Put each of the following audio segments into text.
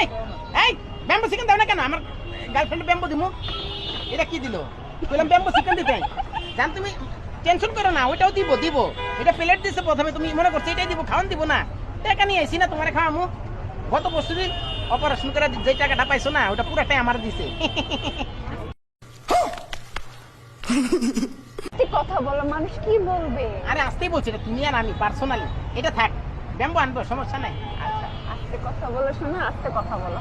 এই এই bamboo chicken দাও না কেন? আমার গার্লফ্রেন্ড ব্যাম্বো দিমু। এটা কি দিল? বললাম ব্যাম্বো চিকেন দিতে। জান তুমি টেনশন করো না, ওইটাও দিব দিব। এটা প্লেট দিছে প্রথমে, তুমি মনে করছো এটাই দিব, খাওয়ান দিব না। টাকা নিয়ে আইছি না তোমারে খাওয়ামু। গত বছরই অপারেশন করে যে টাকাটা পাইছো না, ওটা পুরাটাই আমার দিছে। কথা বলো, মানুষ কি বলবে? আরে আসতেই বলছি, এটা তুমি আর আমি পার্সোনালি। এটা থাক, ব্যাম্বো আনবো, সমস্যা নাই। আচ্ছা আস্তে কথা বলো, শোনো, আস্তে কথা বলো।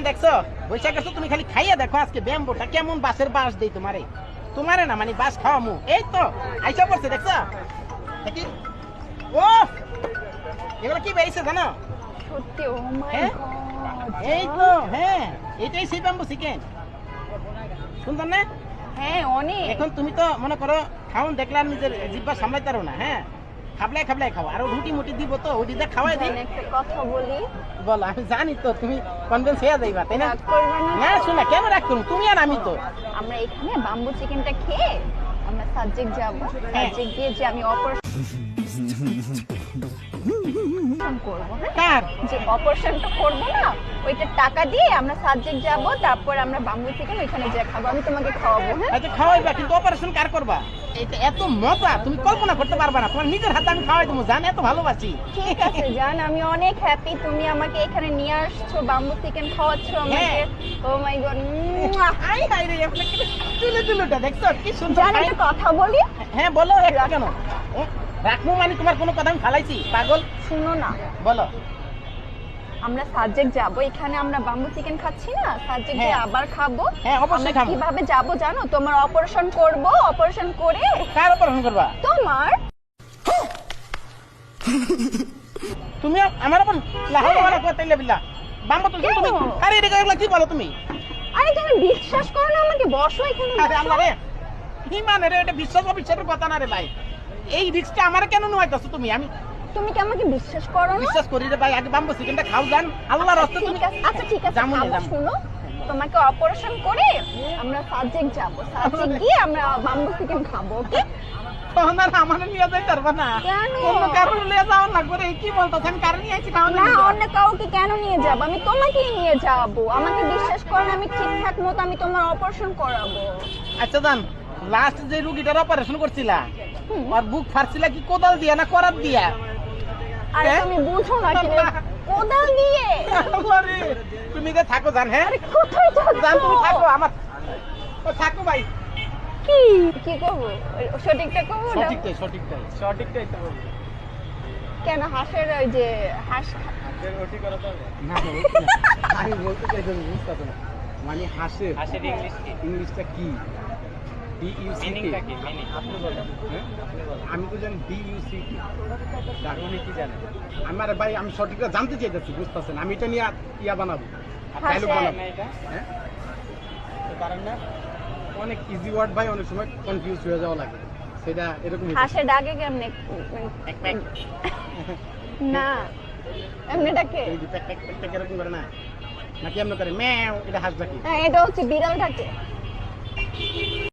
দেখছো বৈশাখ গেছো, তুমি খালি খাইয়া দেখো আজকে ব্যাম্বোটা কেমন বাসের বাস দেই তোমারে। তোমারে না মানে বাস খাওয়ামু। এই তো আইসা পড়ছে, দেখছো দেখি। ও এগুলো কি বেরিয়েছে জানো? সত্যি? ও মাই হ্যাঁ? গড, এই তো হ্যাঁ, এটাই সেই ব্যাম্বো চিকেন। সুন্দর না? হ্যাঁ অনেক। এখন তুমি তো মনে করো খাওন দেখলাম নিজের জিব্বা সামলাইতে পারো না। হ্যাঁ, খাবলাই খাবলাই খাও। আর রুটি মুটি দিব তো, ওই দিদা খাওয়াই দিই। জান, একটা কথা বলি। বলো, আমি জানি তো তুমি কনভিন্স হয়ে যাইবা, তাই না? রাগ করবে না? না শোনা, কেন রাগ করুন? তুমি আর আমি তো। আমরা এখানে বাম্বু চিকেনটা খেয়ে আমরা সাবজেক্ট যাবো। সাবজেক্ট গিয়ে যে আমি অপারেশন করবো, হ্যাঁ, কার? যে অপারেশনটা করবো না, ওইটা টাকা দিয়ে আমরা সাবজেক্ট যাব, তারপর আমরা বাম্বু চিকেন ওইখানে যা খাবো, আমি তোমাকে খাওয়াবো। হ্যাঁ, আচ্ছা খাওয়াইবা, কিন্তু অপারেশন কার করবা? এটা এত মজা তুমি কল্পনা করতে পারবা না। তোমার নিজের হাতে আমি খাওয়াই দেবো, জান এত ভালোবাসি। ঠিক আছে জান, আমি অনেক হ্যাপি তুমি আমাকে এখানে নিয়ে আসছো, বাম্বু চিকেন খাওয়াচ্ছো আমাকে। ও মাই গড, আই হাই রে, আপনি কি তুলে তুলেটা দেখছো কি সুন্দর। জান একটা কথা বলি। হ্যাঁ বলো, একটা কেন রাখবো মানে? তোমার কোনো কথা আমি ফালাইছি পাগল? শুনো না, বলো। আমরা সাবজেক্ট যাব, এখানে আমরা বাম্বু চিকেন খাচ্ছি না, সাবজেক্ট হ্যাঁ। আবার খাবো। হ্যাঁ, অবশ্যই আমরা খাবো। কিভাবে যাব জানো? তোমার অপারেশন করব, অপারেশন করে কার অপারেশন করবা? তোমার তুমি আমার অপারেশন লাহা লাহা করতে বিল্লা বাম্বো তুমি। কেন? আরে এটা এগুলা কি বলো তুমি? আরে তুমি বিশ্বাস করো না আমাকে? বসো এখানে, আরে বসো। আল্লাহ রে, কি মানে রে? এটা বিশ্বাস অবিশ্বাসের কথা না রে ভাই। এই রিস্কটা আমার কেন নেওয়াইতেছো তুমি? আমি তুমি কি আমাকে বিশ্বাস করো না? বিশ্বাস করি রে ভাই। আগে বাম্বো চিকেনটা খাও জান, আল্লাহর রাস্তে তুমি। ঠিক আছে, আচ্ছা ঠিক আছে, জামুনে, খাবো। জামুনে। শুনো, তোমাকে অপারেশন করে আমরা সাবজেক্ট যাব, সাবজেক্ট গিয়ে আমরা বাম্বু চিকেন খাবো, ওকে? তখন আর আমার নিয়ে যাই পারবা না। কেন? অন্য কারণ নিয়ে যাও না করে কি বলতো? আমি কারণ নিয়ে আইছি খাওয়া না, অন্য কাউকে কেন নিয়ে যাব? আমি তোমাকেই নিয়ে যাব। আমাকে বিশ্বাস করো, আমি ঠিকঠাক মতো আমি তোমার অপারেশন করাবো। আচ্ছা জান, লাস্ট যে রুগীটার অপারেশন করছিলা, হুম। আর বুক ফাটছিলা কি কোদাল দিয়া না করাত দিয়া? আর হ্যাঁ? তুমি বুঝো না কি রে? কোদাল দিয়ে? আল্লাহ রে, তুমি যে থাকো জান। হ্যাঁ আরে কোথায় জান, তুমি থাকো যাচ্ছো? আমার। ও থাকো ভাই। কি কি করবো? সঠিকটা করবো না? সঠিকটাই সঠিকটাই সঠিকটাই তো বলবো। কেন হাঁসের ওই যে হাঁস না, আমি বলতে চাইছি বুঝতে না, মানে হাসের ইংলিশটা কি? আপনি বলেন। আমি তো জানি DUC কি, কি জানেন? আমার ভাই আমি সঠিকটা জানতে চাইতেছি, বুঝতেছেন? আমি এটা নিয়ে ইয়া বানাবো, ডায়লগ বানাবো। হ্যাঁ, কারণ না অনেক ইজি ওয়ার্ড ভাই, অনেক সময় কনফিউজ হয়ে যাওয়া লাগে, সেটা এরকম। হাঁসের ডাকে কেমনে? না, এমনি ডাকে? এরকম করে না, নাকি এমন করে ম্যাও? এটা হাঁস ডাকি। হ্যাঁ, এটা হচ্ছে বিড়াল ডাকে।